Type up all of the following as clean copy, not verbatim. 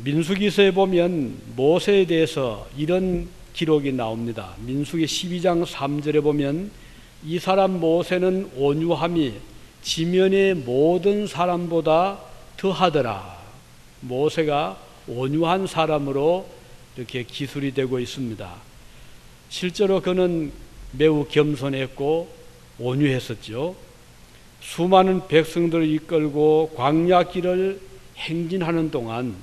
민수기서에 보면 모세에 대해서 이런 기록이 나옵니다. 민수기 12장 3절에 보면 이 사람 모세는 온유함이 지면의 모든 사람보다 더하더라. 모세가 온유한 사람으로 이렇게 기술이 되고 있습니다. 실제로 그는 매우 겸손했고 온유했었죠. 수많은 백성들을 이끌고 광야길을 행진하는 동안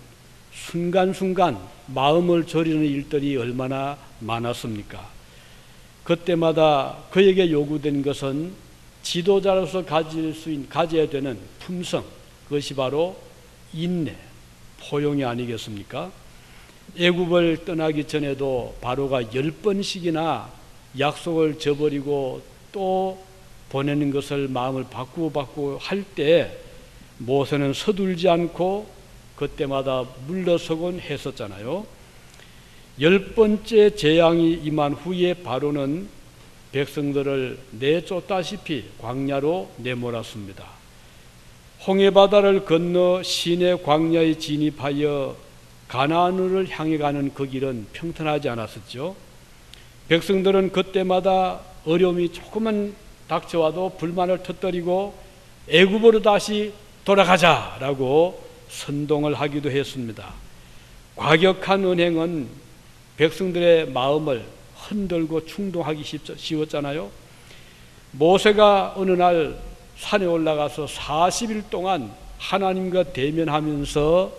순간순간 마음을 졸이는 일들이 얼마나 많았습니까? 그때마다 그에게 요구된 것은 지도자로서 가져야 되는 품성, 그것이 바로 인내, 포용이 아니겠습니까? 애굽을 떠나기 전에도 바로가 10번씩이나 약속을 저버리고 또 보내는 것을 마음을 바꾸고 할 때 모세는 서둘지 않고 그때마다 물러서곤 했었잖아요. 10번째 재앙이 임한 후에 바로는 백성들을 내쫓다시피 광야로 내몰았습니다. 홍해바다를 건너 시내 광야에 진입하여 가나안을 향해 가는 그 길은 평탄하지 않았었죠. 백성들은 그때마다 어려움이 조금만 닥쳐와도 불만을 터뜨리고 애굽으로 다시 돌아가자라고 선동을 하기도 했습니다. 과격한 언행은 백성들의 마음을 흔들고 충동하기 쉬웠잖아요. 모세가 어느 날 산에 올라가서 40일 동안 하나님과 대면하면서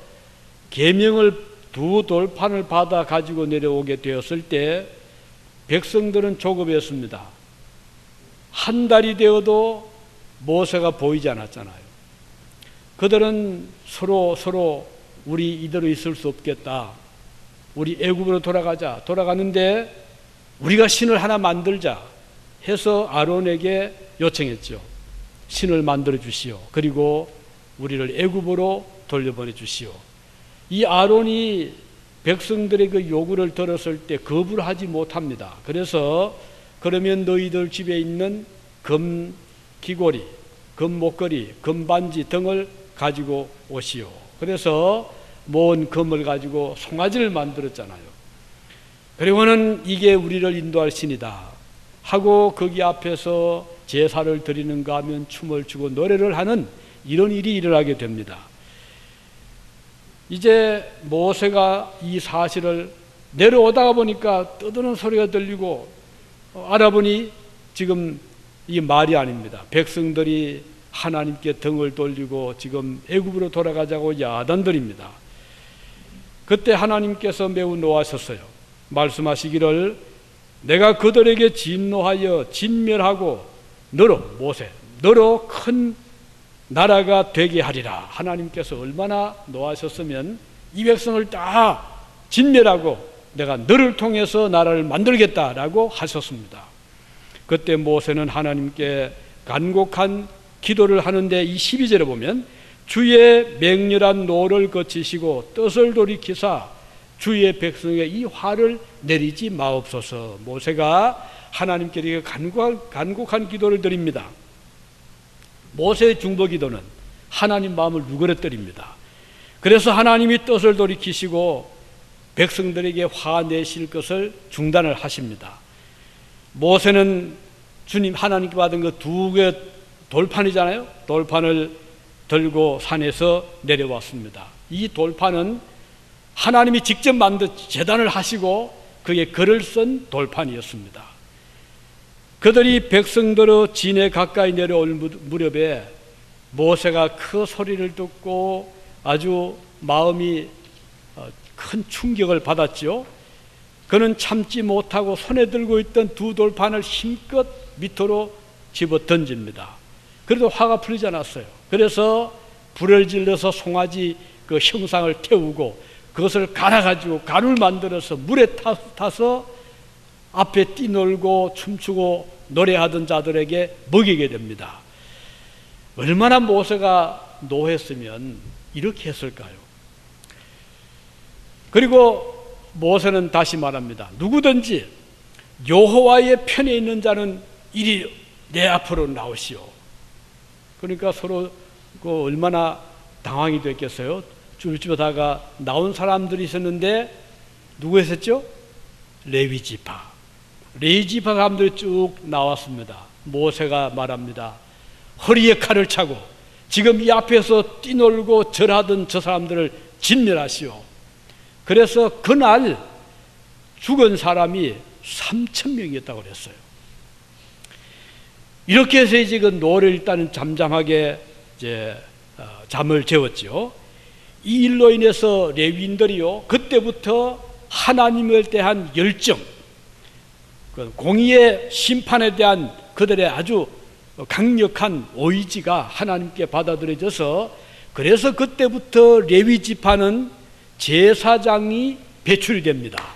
계명을 2돌판을 받아 가지고 내려오게 되었을 때 백성들은 조급했습니다. 한 달이 되어도 모세가 보이지 않았잖아요. 그들은 서로 우리 이대로 있을 수 없겠다. 우리 애굽으로 돌아가는데 우리가 신을 하나 만들자 해서 아론에게 요청했죠. 신을 만들어 주시오. 그리고 우리를 애굽으로 돌려보내 주시오. 이 아론이 백성들의 그 요구를 들었을 때 거부를 하지 못합니다. 그래서 그러면 너희들 집에 있는 금 귀걸이, 금 목걸이, 금 반지 등을 가지고 오시오. 그래서 모은 금을 가지고 송아지를 만들었잖아요. 그리고는 이게 우리를 인도할 신이다 하고 거기 앞에서 제사를 드리는가 하면 춤을 추고 노래를 하는 이런 일이 일어나게 됩니다. 이제 모세가 이 사실을 내려오다가 보니까 떠드는 소리가 들리고 알아보니 지금 이 말이 아닙니다. 백성들이 하나님께 등을 돌리고 지금 애굽으로 돌아가자고 야단들입니다. 그때 하나님께서 매우 노하셨어요. 말씀하시기를 내가 그들에게 진노하여 진멸하고 너로 큰 나라가 되게 하리라. 하나님께서 얼마나 노하셨으면 이 백성을 다 진멸하고 내가 너를 통해서 나라를 만들겠다라고 하셨습니다. 그때 모세는 하나님께 간곡한 기도를 하는데 이 12절에 보면 주의 맹렬한 노를 거치시고 뜻을 돌이키사 주의 백성에게 이 화를 내리지 마옵소서. 모세가 하나님께 간곡한 기도를 드립니다. 모세의 중보 기도는 하나님 마음을 누그러뜨립니다. 그래서 하나님이 뜻을 돌이키시고 백성들에게 화내실 것을 중단을 하십니다. 모세는 주님 하나님께 받은 그 2개 돌판이잖아요. 돌판을 들고 산에서 내려왔습니다. 이 돌판은 하나님이 직접 만든 제단을 하시고 그게 글을 쓴 돌판이었습니다. 그들이 백성들의 진에 가까이 내려올 무렵에 모세가 그 소리를 듣고 아주 마음이 큰 충격을 받았죠. 그는 참지 못하고 손에 들고 있던 2 돌판을 힘껏 밑으로 집어 던집니다. 그래도 화가 풀리지 않았어요. 그래서 불을 질러서 송아지 그 형상을 태우고 그것을 갈아가지고 가루를 만들어서 물에 타서 앞에 뛰놀고 춤추고 노래하던 자들에게 먹이게 됩니다. 얼마나 모세가 노했으면 이렇게 했을까요? 그리고 모세는 다시 말합니다. 누구든지 여호와의 편에 있는 자는 이리 내 앞으로 나오시오. 그러니까 서로 얼마나 당황이 됐겠어요? 쭈뼛쭈뼛하다가 나온 사람들이 있었는데 누구였었죠? 레위 지파. 레위 지파 사람들이 쭉 나왔습니다. 모세가 말합니다. 허리에 칼을 차고 지금 이 앞에서 뛰놀고 절하던 저 사람들을 진멸하시오. 그래서 그날 죽은 사람이 3,000명이었다고 그랬어요. 이렇게 해서 이제 그 노를 일단은 잠잠하게 이제 잠을 재웠죠. 이 일로 인해서 레위인들이요, 그때부터 하나님에 대한 열정, 공의의 심판에 대한 그들의 아주 강력한 의지가 하나님께 받아들여져서, 그래서 그때부터 레위 지파는 제사장이 배출이 됩니다.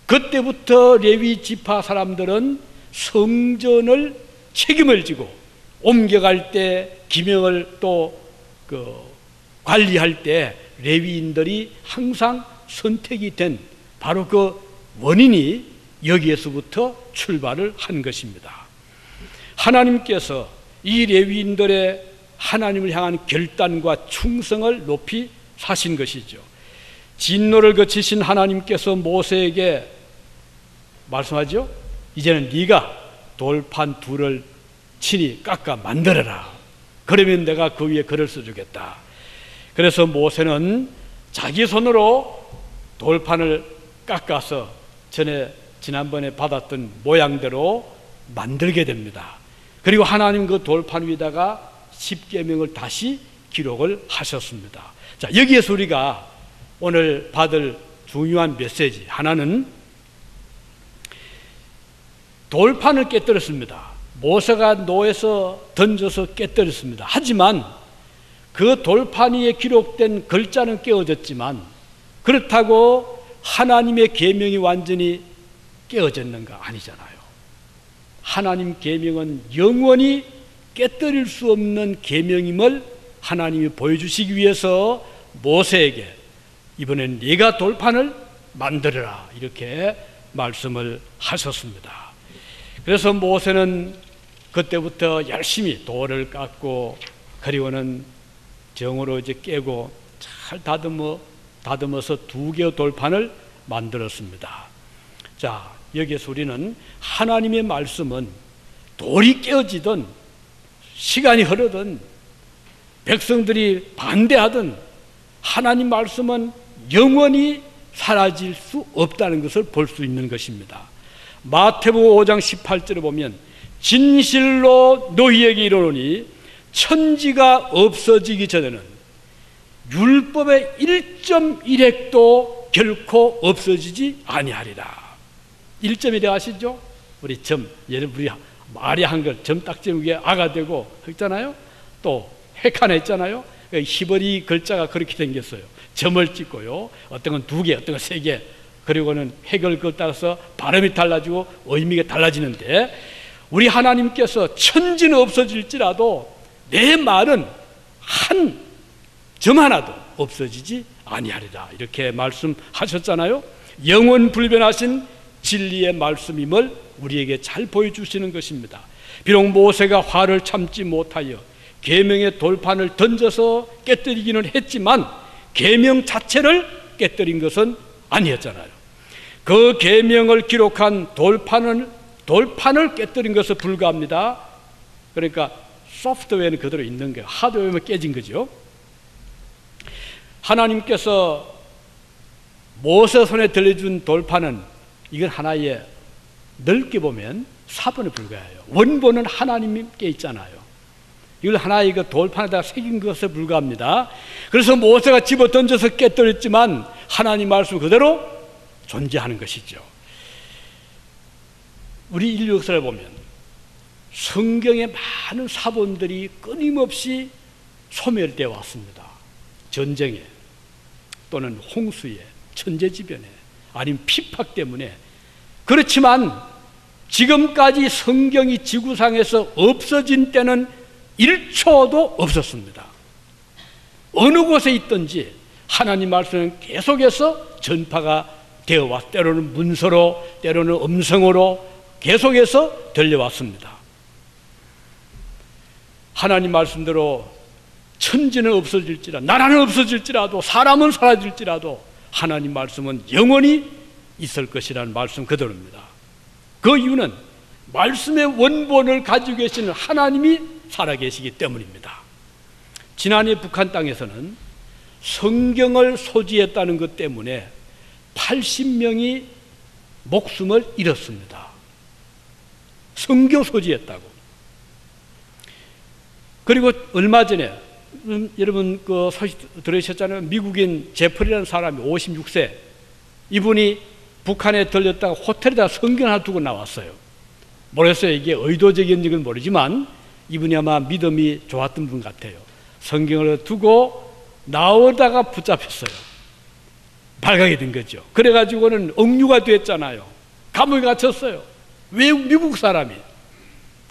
그때부터 레위 지파 사람들은 성전을 책임을 지고 옮겨갈 때, 기명을 또 관리할 때 레위인들이 항상 선택이 된 바로 그 원인이 여기에서부터 출발을 한 것입니다. 하나님께서 이 레위인들의 하나님을 향한 결단과 충성을 높이 사신 것이죠. 진노를 거치신 하나님께서 모세에게 말씀하죠. 이제는 네가 돌판 둘을 친히 깎아 만들어라. 그러면 내가 그 위에 글을 써주겠다. 그래서 모세는 자기 손으로 돌판을 깎아서 지난번에 받았던 모양대로 만들게 됩니다. 그리고 하나님 그 돌판 위에다가 십계명을 다시 기록을 하셨습니다. 자, 여기에서 우리가 오늘 받을 중요한 메시지 하나는, 돌판을 깨뜨렸습니다. 모세가 노에서 던져서 깨뜨렸습니다. 하지만 그 돌판 위에 기록된 글자는 깨어졌지만 그렇다고 하나님의 계명이 완전히 깨어졌는가? 아니잖아요. 하나님 계명은 영원히 깨뜨릴 수 없는 계명임을 하나님이 보여주시기 위해서 모세에게 이번엔 네가 돌판을 만들어라 이렇게 말씀을 하셨습니다. 그래서 모세는 그때부터 열심히 돌을 깎고, 그리고는 정으로 이제 깨고 잘 다듬어서 2개의 돌판을 만들었습니다. 자, 여기에서 우리는 하나님의 말씀은 돌이 깨어지든 시간이 흐르든 백성들이 반대하든 하나님 말씀은 영원히 사라질 수 없다는 것을 볼 수 있는 것입니다. 마태복음 5장 18절에 보면 진실로 너희에게 이르노니 천지가 없어지기 전에는 율법의 1.1획도 결코 없어지지 아니하리라. 1.1획 아시죠? 우리 우리 말이 한글 점 딱지 위에 아가 되고 했잖아요. 또 획 하나 있잖아요. 히브리 글자가 그렇게 생겼어요. 점을 찍고요, 어떤 건 2개, 어떤 건 3개, 그리고는 획을 따라서 발음이 달라지고 의미가 달라지는데, 우리 하나님께서 천지는 없어질지라도 내 말은 한 점 하나도 없어지지 아니하리라 이렇게 말씀하셨잖아요. 영원 불변하신 진리의 말씀임을 우리에게 잘 보여주시는 것입니다. 비록 모세가 화를 참지 못하여 계명의 돌판을 던져서 깨뜨리기는 했지만 계명 자체를 깨뜨린 것은 아니었잖아요. 그 계명을 기록한 돌판을 깨뜨린 것에 불과합니다. 그러니까 소프트웨어는 그대로 있는 거예요. 하드웨어만 깨진 거죠. 하나님께서 모세 손에 들려준 돌판은 이건 하나의, 넓게 보면 사본에 불과해요. 원본은 하나님께 있잖아요. 이걸 하나의 그 돌판에다가 새긴 것에 불과합니다. 그래서 모세가 집어 던져서 깨뜨렸지만 하나님 말씀 그대로 존재하는 것이죠. 우리 인류 역사를 보면 성경의 많은 사본들이 끊임없이 소멸되어 왔습니다. 전쟁에 또는 홍수에, 천재지변에, 아니면 핍박 때문에. 그렇지만 지금까지 성경이 지구상에서 없어진 때는 1초도 없었습니다. 어느 곳에 있든지 하나님 말씀은 계속해서 전파가 되어왔, 때로는 문서로, 때로는 음성으로 계속해서 들려왔습니다. 하나님 말씀대로 천지는 없어질지라도, 나라는 없어질지라도, 사람은 사라질지라도 하나님 말씀은 영원히 있을 것이라는 말씀 그대로입니다. 그 이유는 말씀의 원본을 가지고 계시는 하나님이 살아계시기 때문입니다. 지난해 북한 땅에서는 성경을 소지했다는 것 때문에 80명이 목숨을 잃었습니다. 성경 소지했다고. 그리고 얼마 전에 여러분 그 소식 들으셨잖아요. 미국인 제프리라는 사람이 56세, 이분이 북한에 들렸다가 호텔에다 성경 하나 두고 나왔어요. 모르겠어요. 이게 의도적인지 는 모르지만 이분이 아마 믿음이 좋았던 분 같아요. 성경을 두고 나오다가 붙잡혔어요. 발각이 된 거죠. 그래가지고는 억류가 됐잖아요. 감옥에 갇혔어요. 왜? 미국 사람이.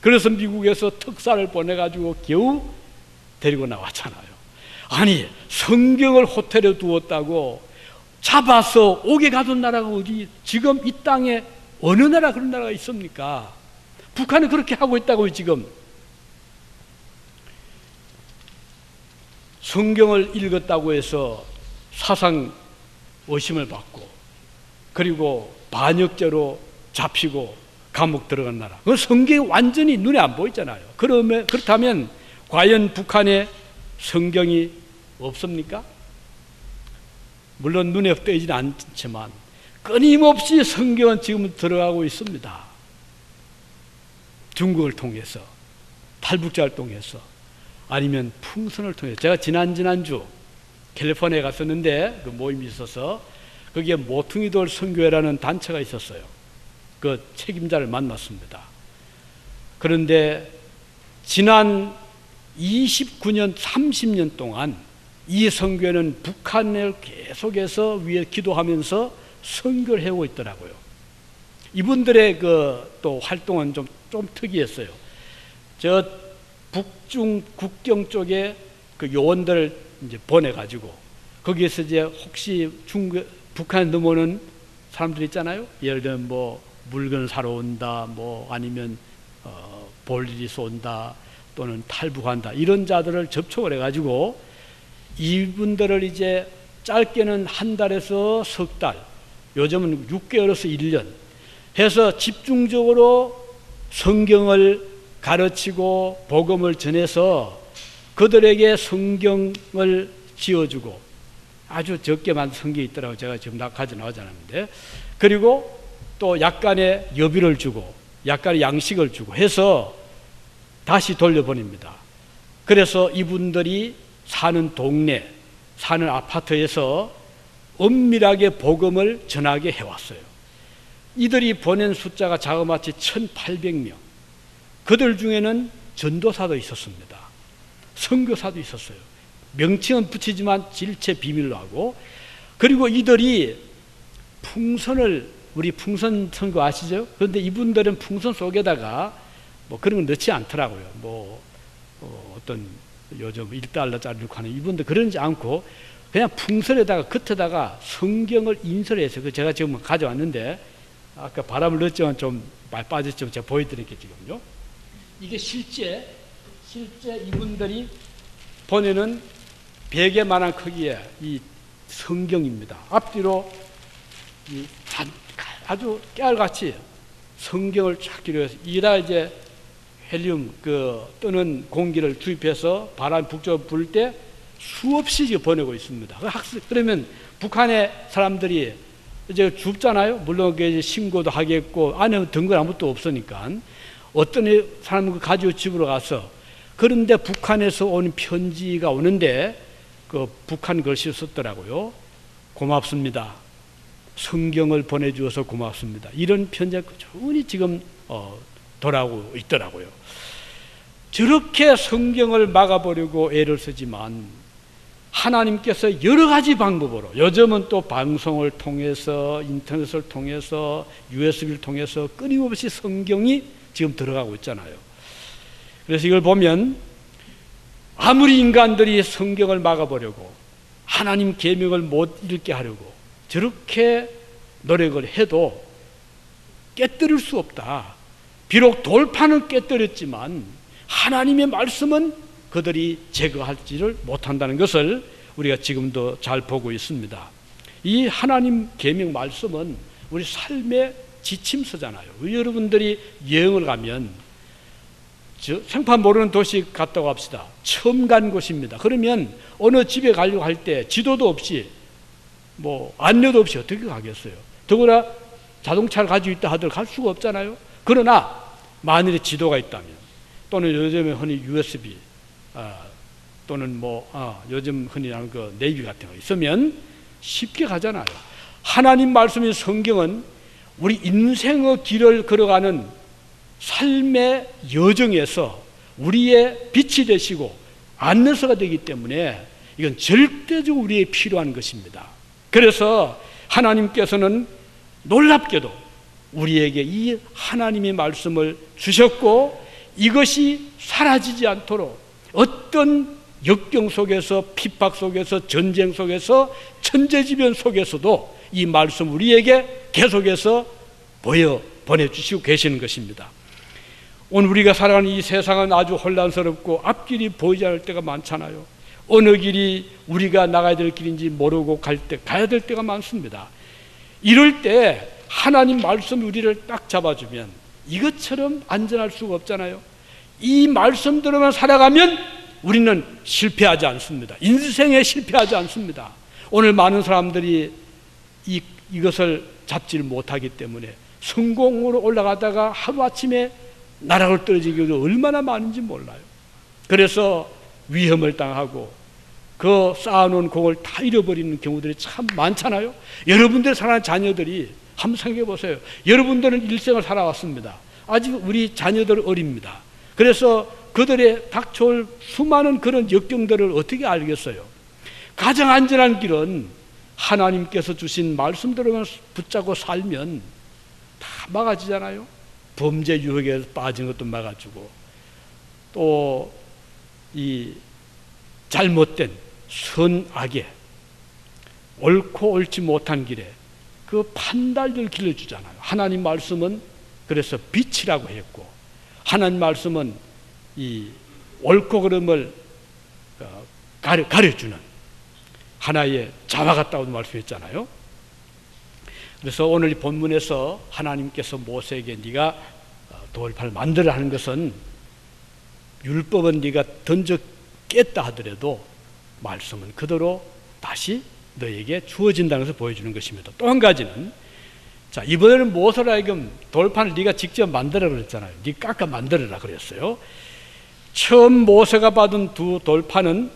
그래서 미국에서 특사를 보내가지고 겨우 데리고 나왔잖아요. 아니, 성경을 호텔에 두었다고 잡아서 옥에 가둔 나라가 어디, 지금 이 땅에 어느 나라 그런 나라가 있습니까? 북한은 그렇게 하고 있다고요. 지금 성경을 읽었다고 해서 사상 의심을 받고, 그리고 반역죄로 잡히고 감옥 들어간 나라, 그 성경이 완전히 눈에 안 보이잖아요. 그렇다면 과연 북한에 성경이 없습니까? 물론 눈에 띄지는 않지만 끊임없이 성경은 지금 들어가고 있습니다. 중국을 통해서, 탈북자를 통해서, 아니면 풍선을 통해서. 제가 지난주 캘리포니아에 갔었는데 그 모임이 있어서 거기에 모퉁이돌 선교회라는 단체가 있었어요. 그 책임자를 만났습니다. 그런데 지난 29년, 30년 동안 이 선교회는 북한을 계속해서 위해 기도하면서 선교를 해오고 있더라고요. 이분들의 그 또 활동은 좀 특이했어요. 저 북중 국경 쪽에 그 요원들을 이제 보내가지고 거기에서 이제 혹시 북한에 넘어오는 사람들 있잖아요. 예를 들면 뭐 물건 사러 온다, 뭐 아니면 볼 일이 쏜다, 또는 탈북한다, 이런 자들을 접촉을 해가지고 이분들을 이제 짧게는 한 달에서 석 달, 요즘은 6개월에서 1년 해서 집중적으로 성경을 가르치고 복음을 전해서 그들에게 성경을 지어주고, 아주 적게만 성경이 있더라고요. 제가 지금 가져 나오지 않았는데, 그리고 또 약간의 여비를 주고 약간의 양식을 주고 해서 다시 돌려보냅니다. 그래서 이분들이 사는 동네, 사는 아파트에서 엄밀하게 복음을 전하게 해왔어요. 이들이 보낸 숫자가 자그마치 1,800명. 그들 중에는 전도사도 있었습니다. 선교사도 있었어요. 명칭은 붙이지만 질체 비밀로 하고, 그리고 이들이 풍선을, 우리 풍선 선거 아시죠? 그런데 이분들은 풍선 속에다가 뭐 그런 거 넣지 않더라고요. 뭐 어떤 요즘 1달러짜리 넣고 하는 이분들 그러지 않고 그냥 풍선에다가 겉에다가 성경을 인설해서, 그 제가 지금 가져왔는데 아까 바람을 넣었지만 좀 많이 빠졌지만 제가 보여드릴게요. 지금요. 이게 실제 이분들이 보내는 베개만한 크기의 이 성경입니다. 앞뒤로 아주 깨알같이 성경을 쫙 기록해서 이다 이제 헬륨 그 뜨는 공기를 주입해서 바람 북쪽으로 불 때 수없이 보내고 있습니다. 그러면 북한의 사람들이 이제 춥잖아요. 물론 그 신고도 하겠고 안에 든 건 아무것도 없으니까 어떤 사람은 가지고 집으로 가서, 그런데 북한에서 온 편지가 오는데 그 북한 글씨를 썼더라고요. 고맙습니다. 성경을 보내주어서 고맙습니다. 이런 편지가 꾸준히 지금 돌아오고 있더라고요. 저렇게 성경을 막아보려고 애를 쓰지만 하나님께서 여러 가지 방법으로, 요즘은 또 방송을 통해서, 인터넷을 통해서, USB를 통해서 끊임없이 성경이 지금 들어가고 있잖아요. 그래서 이걸 보면 아무리 인간들이 성경을 막아보려고, 하나님 계명을 못 읽게 하려고 저렇게 노력을 해도 깨뜨릴 수 없다. 비록 돌판은 깨뜨렸지만 하나님의 말씀은 그들이 제거하지를 못한다는 것을 우리가 지금도 잘 보고 있습니다. 이 하나님 계명 말씀은 우리 삶의 지침서잖아요. 여러분들이 여행을 가면 생판 모르는 도시 갔다고 합시다. 처음 간 곳입니다. 그러면 어느 집에 가려고 할 때 지도도 없이 안내도 없이 어떻게 가겠어요? 더구나 자동차를 가지고 있다 하더라도 갈 수가 없잖아요. 그러나 만일에 지도가 있다면, 또는 요즘에 흔히 USB 또는 요즘 흔히 하는 그 네이비 같은 거 있으면 쉽게 가잖아요. 하나님 말씀인 성경은 우리 인생의 길을 걸어가는 삶의 여정에서 우리의 빛이 되시고 안내서가 되기 때문에 이건 절대적으로 우리에게 필요한 것입니다. 그래서 하나님께서는 놀랍게도 우리에게 이 하나님의 말씀을 주셨고, 이것이 사라지지 않도록 어떤 역경 속에서, 핍박 속에서, 전쟁 속에서, 천재지변 속에서도 이 말씀 우리에게 계속해서 보내주시고 계시는 것입니다. 오늘 우리가 살아가는 이 세상은 아주 혼란스럽고 앞길이 보이지 않을 때가 많잖아요. 어느 길이 우리가 나가야 될 길인지 모르고 가야 될 때가 많습니다. 이럴 때 하나님 말씀이 우리를 딱 잡아주면 이것처럼 안전할 수가 없잖아요. 이 말씀대로만 살아가면 우리는 실패하지 않습니다. 인생에 실패하지 않습니다. 오늘 많은 사람들이 이것을 잡지를 못하기 때문에 성공으로 올라가다가 하루아침에 나락을 떨어지기도 얼마나 많은지 몰라요. 그래서 위험을 당하고 그 쌓아놓은 공을 다 잃어버리는 경우들이 참 많잖아요. 여러분들 사랑하는 자녀들이 한번 생각해 보세요. 여러분들은 일생을 살아왔습니다. 아직 우리 자녀들 어립니다. 그래서 그들의 닥쳐올 수많은 그런 역경들을 어떻게 알겠어요? 가장 안전한 길은 하나님께서 주신 말씀대로만 붙잡고 살면 다 막아지잖아요. 범죄 유혹에 빠진 것도 막아주고, 또 이 잘못된 선악에, 옳고 옳지 못한 길에 그 판단을 길러주잖아요. 하나님 말씀은 그래서 빛이라고 했고, 하나님 말씀은 이 옳고 그름을 가려주는 하나의 자와 같다고 말씀했잖아요. 그래서 오늘 이 본문에서 하나님께서 모세에게 네가 돌판을 만들어 하는 것은, 율법은 네가 던져 깼다 하더라도 말씀은 그대로 다시 너에게 주어진다는 것을 보여주는 것입니다. 또 한 가지는, 자, 이번에는 모세로 하여금 돌판을 네가 직접 만들어 그랬잖아요. 네 깎아 만들어라 그랬어요. 처음 모세가 받은 두 돌판은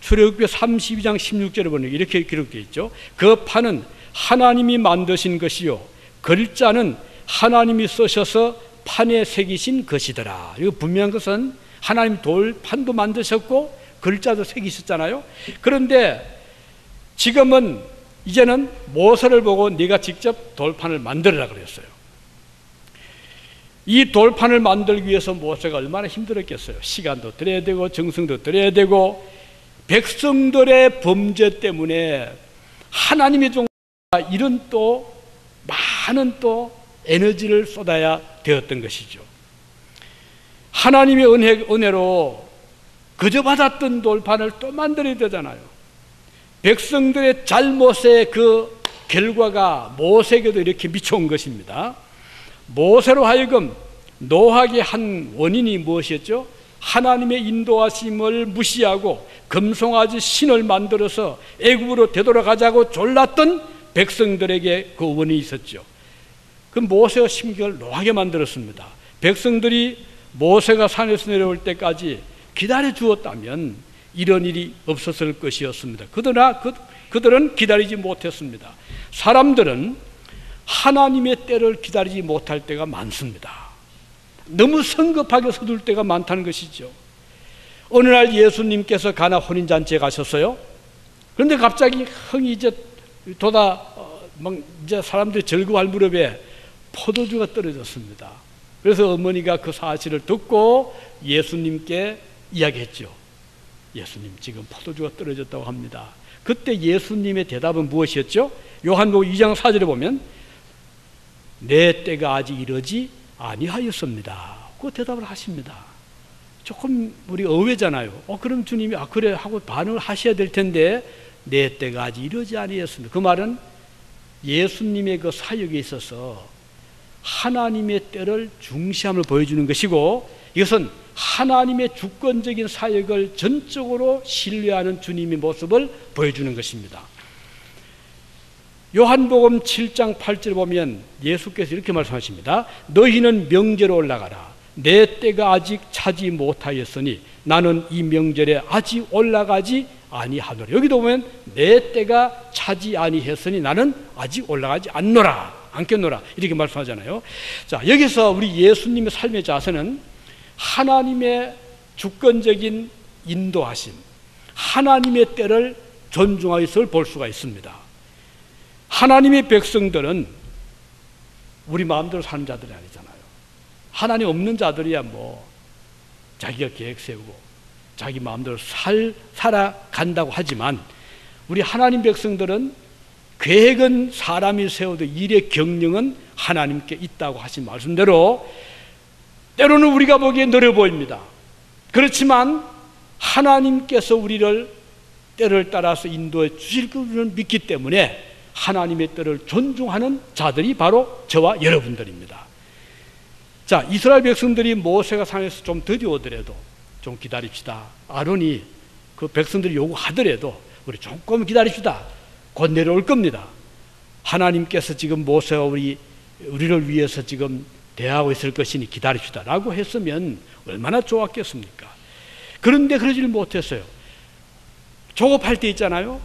출애굽기 32장 16절에 보면 이렇게 기록되어 있죠. 그 판은 하나님이 만드신 것이요, 글자는 하나님이 쓰셔서 판에 새기신 것이더라. 이거 분명한 것은 하나님 돌판도 만드셨고 글자도 새기셨잖아요. 그런데 지금은 이제는 모세를 보고 네가 직접 돌판을 만들어라 그랬어요. 이 돌판을 만들기 위해서 모세가 얼마나 힘들었겠어요. 시간도 들여야 되고 정성도 들여야 되고, 백성들의 범죄 때문에 하나님의 종과 이런 또 많은 또 에너지를 쏟아야 되었던 것이죠. 하나님의 은혜로 그저 받았던 돌판을 또 만들어야 되잖아요. 백성들의 잘못의 그 결과가 모세에게도 이렇게 미쳐온 것입니다. 모세로 하여금 노하게 한 원인이 무엇이었죠? 하나님의 인도하심을 무시하고 금송아지 신을 만들어서 애굽으로 되돌아가자고 졸랐던 백성들에게 그 원인이 있었죠. 그 모세가 심경을 노하게 만들었습니다. 백성들이 모세가 산에서 내려올 때까지 기다려 주었다면 이런 일이 없었을 것이었습니다. 그러나 그들은 기다리지 못했습니다. 사람들은 하나님의 때를 기다리지 못할 때가 많습니다. 너무 성급하게 서둘 때가 많다는 것이죠. 어느 날 예수님께서 가나 혼인잔치에 가셨어요. 그런데 갑자기 흥이 이제 이제 사람들이 즐거워할 무렵에 포도주가 떨어졌습니다. 그래서 어머니가 그 사실을 듣고 예수님께 이야기했죠. 예수님, 지금 포도주가 떨어졌다고 합니다. 그때 예수님의 대답은 무엇이었죠? 요한복음 2장 4절에 보면 내 때가 아직 이르지 아니하였습니다. 그 대답을 하십니다. 조금 우리 의외잖아요. 그럼 주님이 그래 하고 반응을 하셔야 될 텐데 내 때가 아직 이르지 아니했습니다. 그 말은 예수님의 그 사역에 있어서 하나님의 때를 중시함을 보여주는 것이고, 이것은 하나님의 주권적인 사역을 전적으로 신뢰하는 주님의 모습을 보여주는 것입니다. 요한복음 7장 8절 보면 예수께서 이렇게 말씀하십니다. 너희는 명절에 올라가라. 내 때가 아직 차지 못하였으니 나는 이 명절에 아직 올라가지 아니하노라. 여기도 보면 내 때가 차지 아니했으니 나는 아직 올라가지 않겠노라 이렇게 말씀하잖아요. 자, 여기서 우리 예수님의 삶의 자세는 하나님의 주권적인 인도하심, 하나님의 때를 존중하였을 볼 수가 있습니다. 하나님의 백성들은 우리 마음대로 사는 자들이 아니잖아요. 하나님 없는 자들이야 뭐 자기가 계획 세우고 자기 마음대로 살아간다고 하지만, 우리 하나님 백성들은 계획은 사람이 세워도 일의 경영은 하나님께 있다고 하신 말씀대로 때로는 우리가 보기에 느려 보입니다. 그렇지만 하나님께서 우리를 때를 따라서 인도해 주실 것을 믿기 때문에 하나님의 때를 존중하는 자들이 바로 저와 여러분들입니다. 자, 이스라엘 백성들이 모세가 산에서 좀 더디오더라도 좀 기다립시다. 아론이 그 백성들이 요구하더라도 우리 조금 기다립시다. 곧 내려올 겁니다. 하나님께서 지금 모세와 우리를 위해서 지금 대하고 있을 것이니 기다립시다 라고 했으면 얼마나 좋았겠습니까? 그런데 그러지를 못했어요. 조급할 때 있잖아요.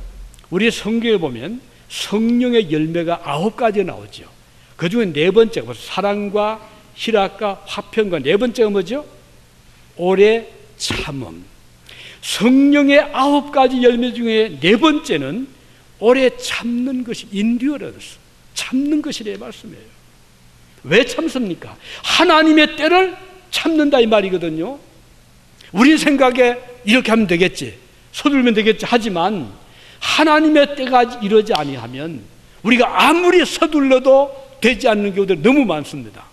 우리 성경에 보면 성령의 열매가 9가지 나오죠. 그 중에 4번째가 사랑과 희락과 화평과 4번째가 뭐죠? 오래 참음. 성령의 9가지 열매 중에 4번째는 오래 참는 것이 endurance, 참는 것이래 말씀이에요. 왜 참습니까? 하나님의 때를 참는다 이 말이거든요. 우리 생각에 이렇게 하면 되겠지, 서둘면 되겠지 하지만 하나님의 때가 이러지 아니하면 우리가 아무리 서둘러도 되지 않는 경우들이 너무 많습니다.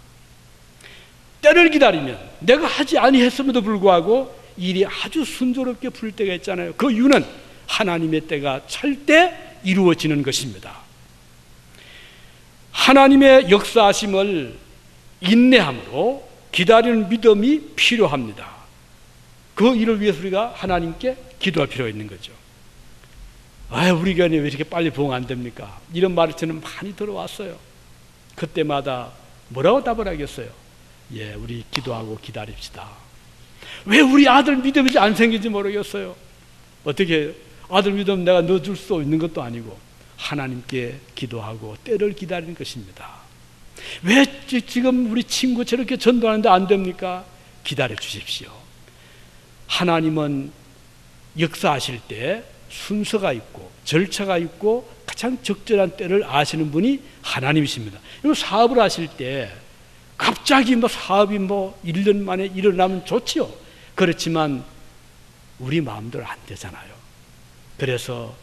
때를 기다리면 내가 하지 아니했음에도 불구하고 일이 아주 순조롭게 풀 때가 있잖아요. 그 이유는 하나님의 때가 찰 때 이루어지는 것입니다. 하나님의 역사하심을 인내함으로 기다리는 믿음이 필요합니다. 그 일을 위해서 우리가 하나님께 기도할 필요가 있는 거죠. 우리 교회는 왜 이렇게 빨리 부흥 안 됩니까? 이런 말을 저는 많이 들어왔어요. 그때마다 뭐라고 답을 하겠어요? 우리 기도하고 기다립시다. 왜 우리 아들 믿음이 안 생기지 모르겠어요. 어떻게 아들 믿음 내가 넣어줄 수 있는 것도 아니고 하나님께 기도하고 때를 기다리는 것입니다. 왜 지금 우리 친구 저렇게 전도하는데 안 됩니까? 기다려 주십시오. 하나님은 역사하실 때 순서가 있고 절차가 있고 가장 적절한 때를 아시는 분이 하나님이십니다. 이거 사업을 하실 때 갑자기 사업이 1년 만에 일어나면 좋지요. 그렇지만 우리 마음대로 안 되잖아요. 그래서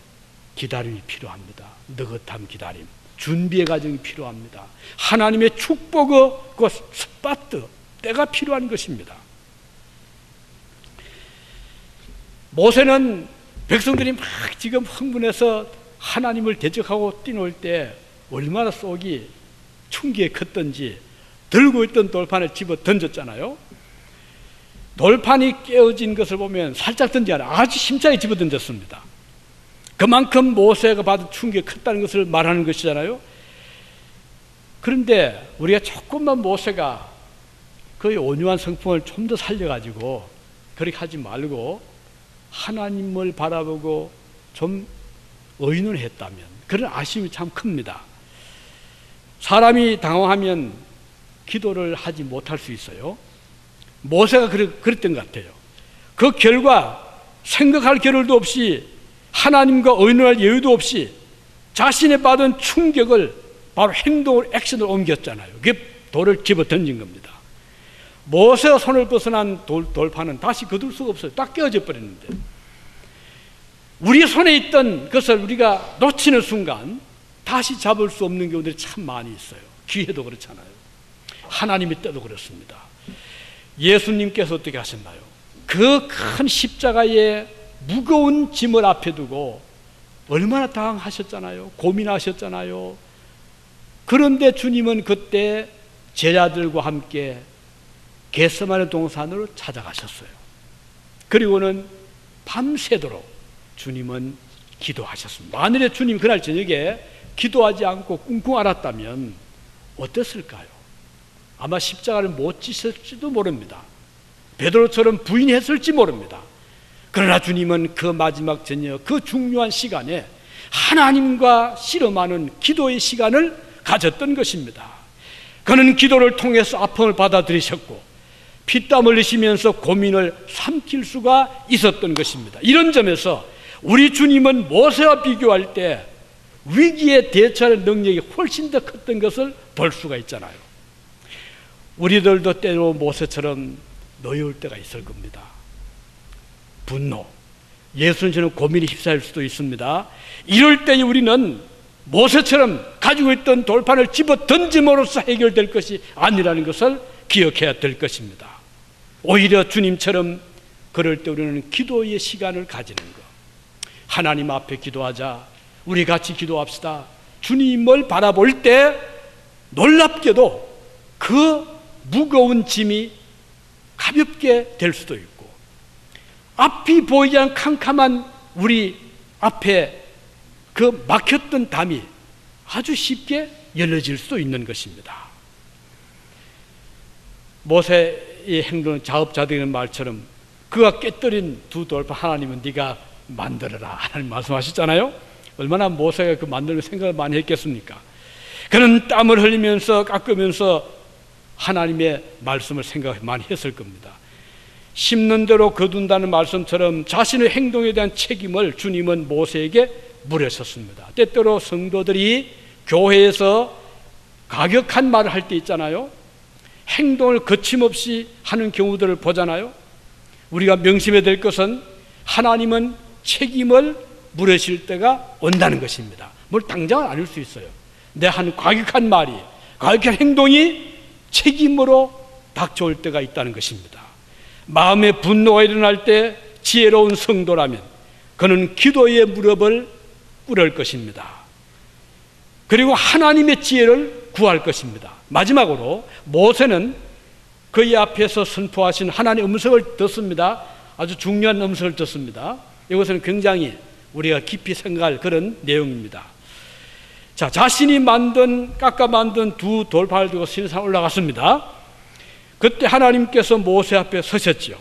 기다림이 필요합니다. 느긋함 기다림, 준비의 과정이 필요합니다. 하나님의 축복의 그 스파트, 때가 필요한 것입니다. 모세는 백성들이 막 지금 흥분해서 하나님을 대적하고 뛰놀 때 얼마나 속이 충기에 컸던지 들고 있던 돌판을 집어 던졌잖아요. 돌판이 깨어진 것을 보면 살짝 던지 않아요. 아주 힘차게 집어 던졌습니다. 그만큼 모세가 받은 충격이 컸다는 것을 말하는 것이잖아요. 그런데 우리가 조금만 모세가 그의 온유한 성품을 좀 더 살려가지고 그렇게 하지 말고 하나님을 바라보고 좀 의논을 했다면 그런 아쉬움이 참 큽니다. 사람이 당황하면 기도를 하지 못할 수 있어요. 모세가 그랬던 것 같아요. 그 결과 생각할 겨를도 없이 하나님과 의논할 여유도 없이 자신이 받은 충격을 바로 행동을 액션으로 옮겼잖아요. 그게 돌을 집어 던진 겁니다. 모세가 손을 벗어난 돌판은 다시 거둘 수가 없어요. 딱 깨어져 버렸는데 우리 손에 있던 것을 우리가 놓치는 순간 다시 잡을 수 없는 경우들이 참 많이 있어요. 기회도 그렇잖아요. 하나님의 때도 그렇습니다. 예수님께서 어떻게 하셨나요? 그 큰 십자가의 무거운 짐을 앞에 두고 얼마나 당황하셨잖아요. 고민하셨잖아요. 그런데 주님은 그때 제자들과 함께 겟세마네 동산으로 찾아가셨어요. 그리고는 밤새도록 주님은 기도하셨습니다. 만일에 주님 그날 저녁에 기도하지 않고 꿍꿍 앓았다면 어땠을까요? 아마 십자가를 못 지셨을지도 모릅니다. 베드로처럼 부인했을지 모릅니다. 그러나 주님은 그 마지막 저녁, 그 중요한 시간에 하나님과 씨름하는 기도의 시간을 가졌던 것입니다. 그는 기도를 통해서 아픔을 받아들이셨고 피땀 흘리시면서 고민을 삼킬 수가 있었던 것입니다. 이런 점에서 우리 주님은 모세와 비교할 때 위기에 대처하는 능력이 훨씬 더 컸던 것을 볼 수가 있잖아요. 우리들도 때로 모세처럼 노여울 때가 있을 겁니다. 분노, 예수님처럼 고민이 휩싸일 수도 있습니다. 이럴 때 우리는 모세처럼 가지고 있던 돌판을 집어 던짐으로써 해결될 것이 아니라는 것을 기억해야 될 것입니다. 오히려 주님처럼 그럴 때 우리는 기도의 시간을 가지는 것. 하나님 앞에 기도하자. 우리 같이 기도합시다. 주님을 바라볼 때 놀랍게도 그 무거운 짐이 가볍게 될 수도 있고 앞이 보이지 않는 캄캄한 우리 앞에 그 막혔던 담이 아주 쉽게 열려질 수도 있는 것입니다. 모세의 행동은 자업자득인 말처럼 그가 깨뜨린 두 돌판 하나님은 네가 만들어라 하나님 말씀하셨잖아요. 얼마나 모세가 그 만드는 생각을 많이 했겠습니까? 그는 땀을 흘리면서 깎으면서 하나님의 말씀을 생각 많이 했을 겁니다. 심는 대로 거둔다는 말씀처럼 자신의 행동에 대한 책임을 주님은 모세에게 물으셨습니다. 때때로 성도들이 교회에서 가격한 말을 할 때 있잖아요. 행동을 거침없이 하는 경우들을 보잖아요. 우리가 명심해야 될 것은 하나님은 책임을 물으실 때가 온다는 것입니다. 뭘 당장은 아닐 수 있어요. 내 한 과격한 말이, 과격한 행동이 책임으로 닥쳐올 때가 있다는 것입니다. 마음의 분노가 일어날 때 지혜로운 성도라면 그는 기도의 무릎을 꿇을 것입니다. 그리고 하나님의 지혜를 구할 것입니다. 마지막으로 모세는 그의 앞에서 선포하신 하나님의 음성을 듣습니다. 아주 중요한 음성을 듣습니다. 이것은 굉장히 우리가 깊이 생각할 그런 내용입니다. 자, 자신이 깎아 만든 두 돌판을 두고 신상 올라갔습니다. 그때 하나님께서 모세 앞에 서셨지요.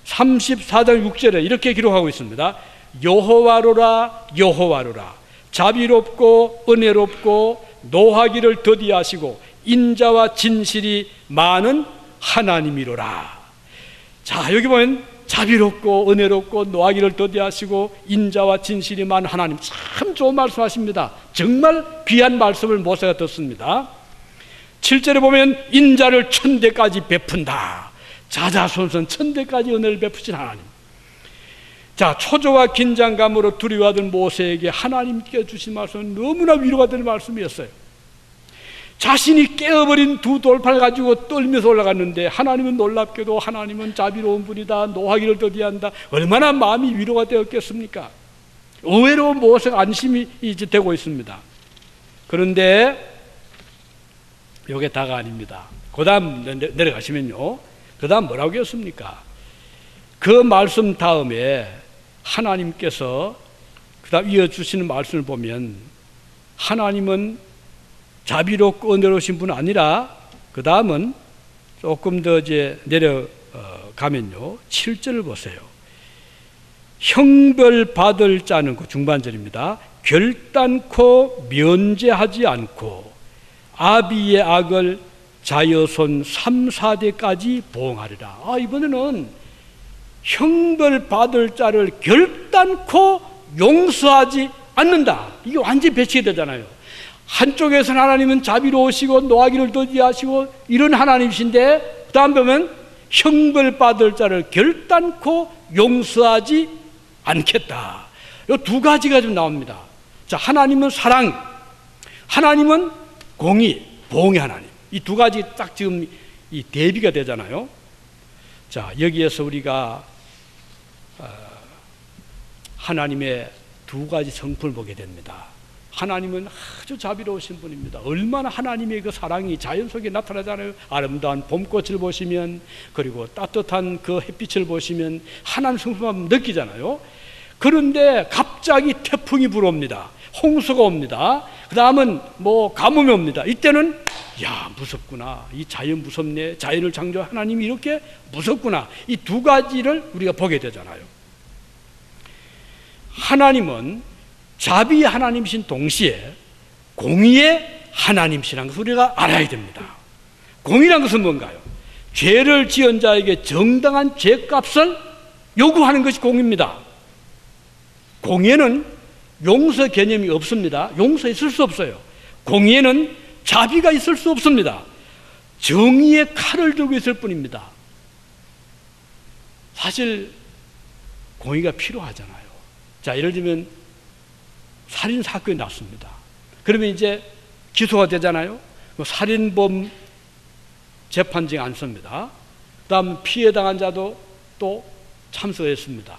34장 6절에 이렇게 기록하고 있습니다. 여호와로라 여호와로라 자비롭고 은혜롭고 노하기를 더디하시고 인자와 진실이 많은 하나님이로라. 자, 여기 보면 자비롭고 은혜롭고 노하기를 더디하시고 인자와 진실이 많은 하나님, 참 좋은 말씀하십니다. 정말 귀한 말씀을 모세가 듣습니다. 7절에 보면 인자를 천대까지 베푼다. 자자손손 천대까지 은혜를 베푸신 하나님. 자, 초조와 긴장감으로 두려워하던 모세에게 하나님께 주신 말씀은 너무나 위로가 되는 말씀이었어요. 자신이 깨어버린 두 돌판을 가지고 떨면서 올라갔는데 하나님은 놀랍게도 하나님은 자비로운 분이다, 노하기를 더디한다. 얼마나 마음이 위로가 되었겠습니까? 의외로 모세가 안심이 이제 되고 있습니다. 그런데 이게 다가 아닙니다. 그 다음 내려가시면요, 그 다음 뭐라고 했습니까? 그 말씀 다음에 하나님께서 그 다음 이어주시는 말씀을 보면 하나님은 자비롭고 은혜로우신 분은 아니라 그 다음은 조금 더 이제 내려가면요 7절을 보세요. 형벌 받을 자는 그 중반절입니다. 결단코 면제하지 않고 아비의 악을 자여손 3, 4대까지 보응하리라. 이번에는 형벌 받을 자를 결단코 용서하지 않는다. 이게 완전히 배치가 되잖아요. 한쪽에서는 하나님은 자비로우시고 노하기를 더디하시고 이런 하나님이신데 그 다음 보면 형벌 받을 자를 결단코 용서하지 않겠다. 이 두 가지가 좀 나옵니다. 자, 하나님은 사랑, 하나님은 공의, 보응의 하나님. 이 두 가지 딱 지금 이 대비가 되잖아요. 자, 여기에서 우리가 하나님의 두 가지 성품을 보게 됩니다. 하나님은 아주 자비로우신 분입니다. 얼마나 하나님의 그 사랑이 자연 속에 나타나잖아요. 아름다운 봄꽃을 보시면, 그리고 따뜻한 그 햇빛을 보시면 하나님 성품을 느끼잖아요. 그런데 갑자기 태풍이 불어옵니다. 홍수가 옵니다. 그 다음은 뭐 가뭄이 옵니다. 이때는 야, 무섭구나. 이 자연 무섭네. 자연을 창조한 하나님이 이렇게 무섭구나. 이 두 가지를 우리가 보게 되잖아요. 하나님은 자비의 하나님이신 동시에 공의의 하나님이시라는 것을 우리가 알아야 됩니다. 공의란 것은 뭔가요? 죄를 지은 자에게 정당한 죄값을 요구하는 것이 공의입니다. 공의에는 용서 개념이 없습니다. 용서 있을 수 없어요. 공의에는 자비가 있을 수 없습니다. 정의의 칼을 들고 있을 뿐입니다. 사실 공의가 필요하잖아요. 자, 예를 들면 살인 사건이 났습니다. 그러면 이제 기소가 되잖아요. 살인범 재판정에 앉습니다. 그 다음 피해 당한 자도 또 참석했습니다.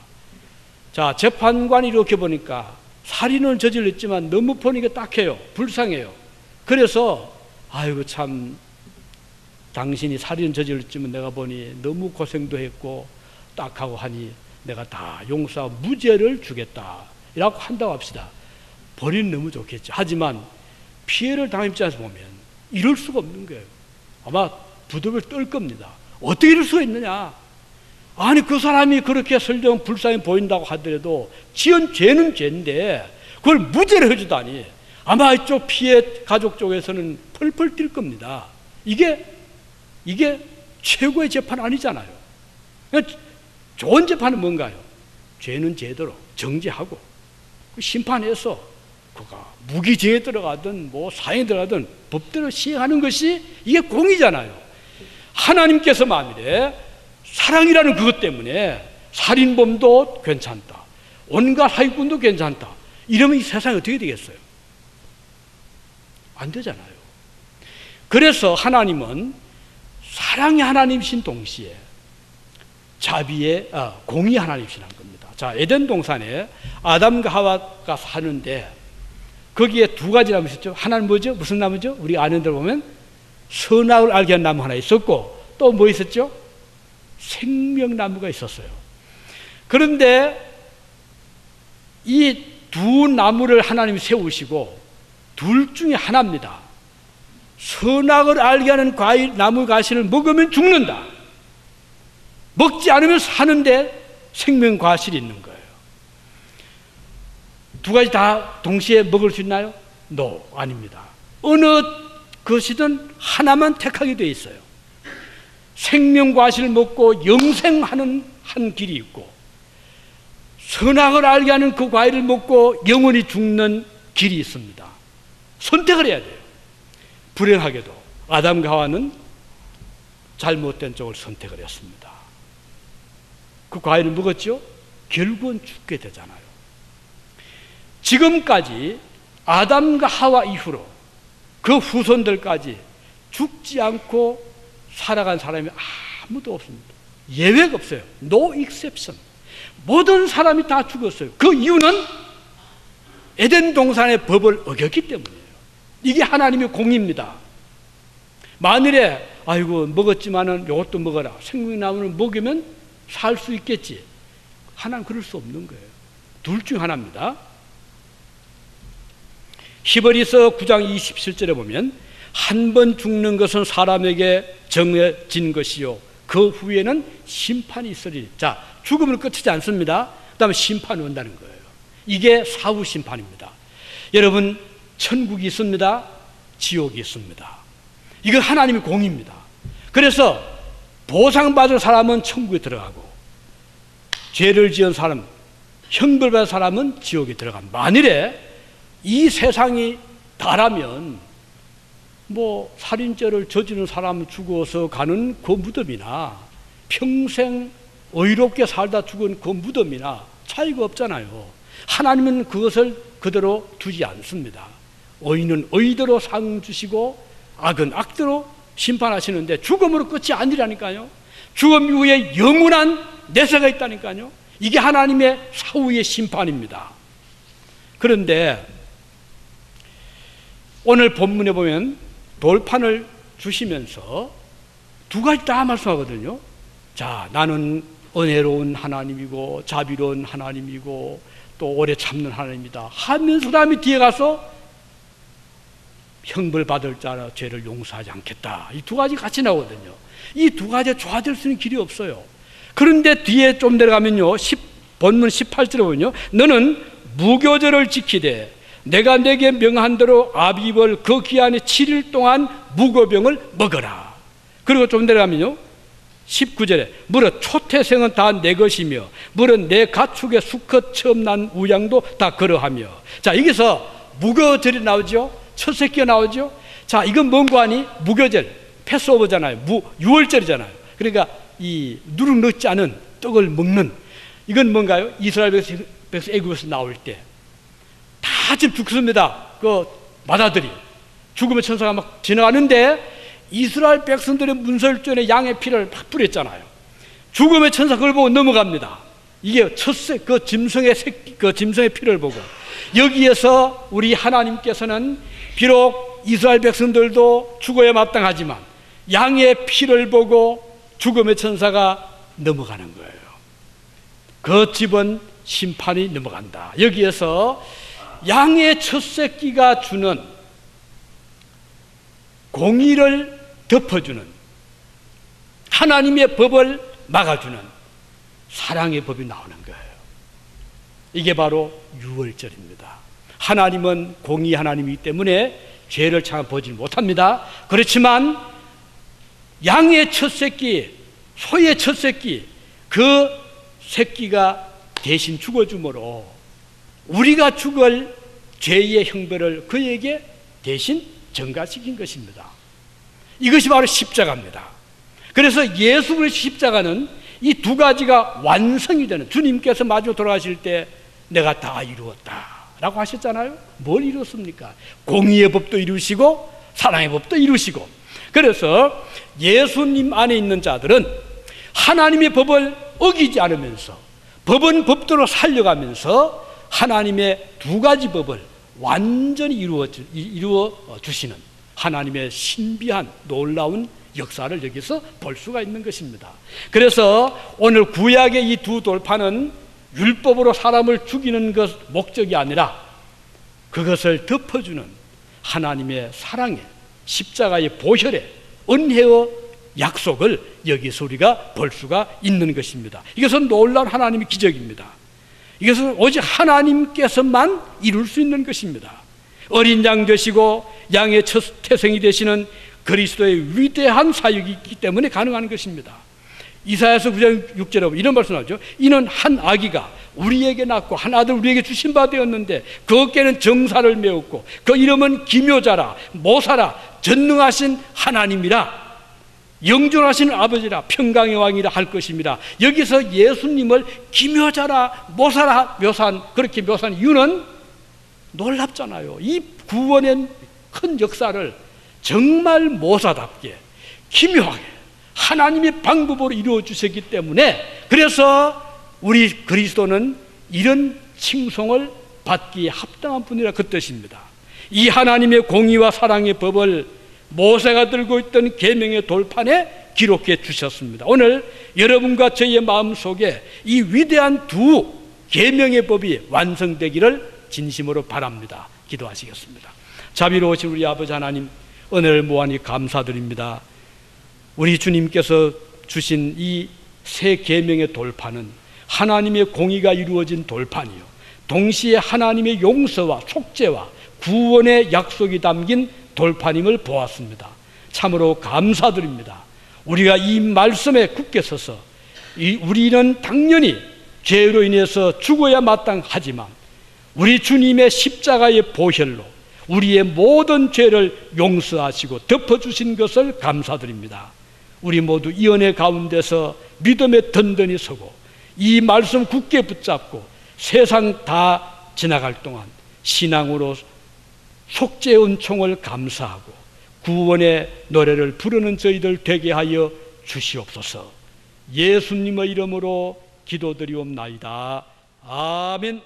자, 재판관이 이렇게 보니까 살인을 저질렀지만 너무 보니까 딱해요. 불쌍해요. 그래서 아이고 참 당신이 살인 저질렀지만 내가 보니 너무 고생도 했고 딱하고 하니 내가 다 용서하고 무죄를 주겠다 이라고 한다고 합시다. 벌이는 너무 좋겠죠. 하지만 피해를 당한 입장에서 보면 이럴 수가 없는 거예요. 아마 부득을 떨 겁니다. 어떻게 이럴 수가 있느냐. 아니 그 사람이 그렇게 설령 불쌍히 보인다고 하더라도 지은 죄는 죄인데 그걸 무죄를 해주다니 아마 이쪽 피해 가족 쪽에서는 펄펄 뛸 겁니다. 이게 최고의 재판 아니잖아요. 좋은 재판은 뭔가요? 죄는 죄대로 정죄하고 심판해서 그가 무기징에 들어가든 뭐 사형에 들어가든 법대로 시행하는 것이 이게 공의잖아요. 하나님께서 만일에 사랑이라는 그것 때문에 살인범도 괜찮다, 온갖 사기꾼도 괜찮다 이러면 이 세상이 어떻게 되겠어요? 안 되잖아요. 그래서 하나님은 사랑의 하나님이신 동시에 자비의 공의 하나님이시라는 겁니다. 자, 에덴 동산에 아담과 하와가 사는데 거기에 두 가지 나무 있었죠. 하나는 뭐죠? 무슨 나무죠? 우리 아는 데 보면 선악을 알게 한 나무 하나 있었고 또 뭐 있었죠? 생명나무가 있었어요. 그런데 이 두 나무를 하나님이 세우시고 둘 중에 하나입니다. 선악을 알게 하는 과일, 나무 과실을 먹으면 죽는다. 먹지 않으면 사는데 생명 과실이 있는 거예요. 두 가지 다 동시에 먹을 수 있나요? No, 아닙니다. 어느 것이든 하나만 택하게 되어 있어요. 생명 과실을 먹고 영생하는 한 길이 있고 선악을 알게 하는 그 과일을 먹고 영원히 죽는 길이 있습니다. 선택을 해야 돼요. 불행하게도 아담과 하와는 잘못된 쪽을 선택을 했습니다. 그 과일을 먹었죠? 결국은 죽게 되잖아요. 지금까지 아담과 하와 이후로 그 후손들까지 죽지 않고 살아간 사람이 아무도 없습니다. 예외가 없어요. No exception. 모든 사람이 다 죽었어요. 그 이유는 에덴 동산의 법을 어겼기 때문이에요. 이게 하나님의 공의입니다. 만일에 아이고 먹었지만은 이것도 먹어라. 생명나무를 먹으면 살 수 있겠지. 하나는 그럴 수 없는 거예요. 둘 중 하나입니다. 히브리서 9장 27절에 보면 한 번 죽는 것은 사람에게 정해진 것이요 그 후에는 심판이 있으리니. 자, 죽음은 끝이지 않습니다. 그 다음에 심판이 온다는 거예요. 이게 사후 심판입니다. 여러분, 천국이 있습니다. 지옥이 있습니다. 이건 하나님의 공의입니다. 그래서 보상받을 사람은 천국에 들어가고 죄를 지은 사람, 형벌받은 사람은 지옥에 들어갑니다. 만일에 이 세상이 다라면 뭐 살인죄를 저지른 사람 죽어서 가는 그 무덤이나 평생 의롭게 살다 죽은 그 무덤이나 차이가 없잖아요. 하나님은 그것을 그대로 두지 않습니다. 의인은 의대로 상 주시고 악은 악대로 심판하시는데 죽음으로 끝이 아니라니까요. 죽음 이후에 영원한 내세가 있다니까요. 이게 하나님의 사후의 심판입니다. 그런데 오늘 본문에 보면 돌판을 주시면서 두 가지 다 말씀하거든요. 자, 나는 은혜로운 하나님이고 자비로운 하나님이고 또 오래 참는 하나님이다 하면서 그 다음에 뒤에 가서 형벌 받을 자라 죄를 용서하지 않겠다. 이 두 가지 같이 나오거든요. 이 두 가지가 좋아질 수 있는 길이 없어요. 그런데 뒤에 좀 내려가면요, 본문 18절에 보면요, 너는 무교절을 지키되 내가 내게 명한 대로 아비벌 그 기한에 7일 동안 무교병을 먹어라. 그리고 좀 내려가면요, 19절에 무릇 초태생은 다 내 것이며 무릇 내 가축의 수컷 처음 난 우양도 다 그러하며. 자, 여기서 무교절이 나오죠. 첫 새끼가 나오죠. 자, 이건 뭔가 하니? 무교절, 패스오버잖아요. 유월절이잖아요. 그러니까 이 누룩 넣지 않은 떡을 먹는, 이건 뭔가요? 이스라엘 백성 애굽에서 나올 때 다 지금 죽습니다. 그 마다들이 죽음의 천사가 막 지나가는데 이스라엘 백성들의 문설전에 양의 피를 막 뿌렸잖아요. 죽음의 천사 그걸 보고 넘어갑니다. 이게 첫째 그 짐승의 새끼, 그 짐승의 피를 보고, 여기에서 우리 하나님께서는 비록 이스라엘 백성들도 죽어야 마땅하지만 양의 피를 보고 죽음의 천사가 넘어가는 거예요. 그 집은 심판이 넘어간다. 여기에서 양의 첫 새끼가 주는 공의를 덮어주는, 하나님의 법을 막아주는 사랑의 법이 나오는 거예요. 이게 바로 유월절입니다. 하나님은 공의 하나님이기 때문에 죄를 참 보지 못합니다. 그렇지만 양의 첫 새끼, 소의 첫 새끼, 그 새끼가 대신 죽어주므로 우리가 죽을 죄의 형벌을 그에게 대신 전가시킨 것입니다. 이것이 바로 십자가입니다. 그래서 예수 그리스도의 십자가는 이 두 가지가 완성이 되는, 주님께서 마주 돌아가실 때 내가 다 이루었다 라고 하셨잖아요. 뭘 이뤘습니까? 공의의 법도 이루시고 사랑의 법도 이루시고. 그래서 예수님 안에 있는 자들은 하나님의 법을 어기지 않으면서 법은 법대로 살려가면서 하나님의 두 가지 법을 완전히 이루어 주시는 하나님의 신비한 놀라운 역사를 여기서 볼 수가 있는 것입니다. 그래서 오늘 구약의 이 두 돌판은 율법으로 사람을 죽이는 것 목적이 아니라 그것을 덮어주는 하나님의 사랑의 십자가의 보혈의 은혜의 약속을 여기서 우리가 볼 수가 있는 것입니다. 이것은 놀라운 하나님의 기적입니다. 이것은 오직 하나님께서만 이룰 수 있는 것입니다. 어린 양 되시고 양의 첫 태생이 되시는 그리스도의 위대한 사역이 있기 때문에 가능한 것입니다. 이사야서 9장 6절에 보면 이런 말씀 나오죠. 이는 한 아기가 우리에게 낳고 한 아들 우리에게 주신 바 되었는데 그 어깨는 정사를 메웠고 그 이름은 기묘자라 모사라 전능하신 하나님이라 영존하신 아버지라 평강의 왕이라 할 것입니다. 여기서 예수님을 기묘자라 모사라 그렇게 묘사한 이유는 놀랍잖아요. 이 구원의 큰 역사를 정말 모사답게 기묘하게 하나님의 방법으로 이루어 주셨기 때문에, 그래서 우리 그리스도는 이런 칭송을 받기에 합당한 분이라 그 뜻입니다. 이 하나님의 공의와 사랑의 법을 모세가 들고 있던 계명의 돌판에 기록해 주셨습니다. 오늘 여러분과 저희의 마음속에 이 위대한 두 계명의 법이 완성되기를 진심으로 바랍니다. 기도하시겠습니다. 자비로우신 우리 아버지 하나님, 은혜를 무한히 감사드립니다. 우리 주님께서 주신 이 새 계명의 돌판은 하나님의 공의가 이루어진 돌판이요, 동시에 하나님의 용서와 속죄와 구원의 약속이 담긴 돌판임을 보았습니다. 참으로 감사드립니다. 우리가 이 말씀에 굳게 서서 우리는 당연히 죄로 인해서 죽어야 마땅하지만 우리 주님의 십자가의 보혈로 우리의 모든 죄를 용서하시고 덮어주신 것을 감사드립니다. 우리 모두 이 은혜 가운데서 믿음에 든든히 서고 이 말씀 굳게 붙잡고 세상 다 지나갈 동안 신앙으로 속죄의 은총을 감사하고 구원의 노래를 부르는 저희들 되게 하여 주시옵소서. 예수님의 이름으로 기도드리옵나이다. 아멘.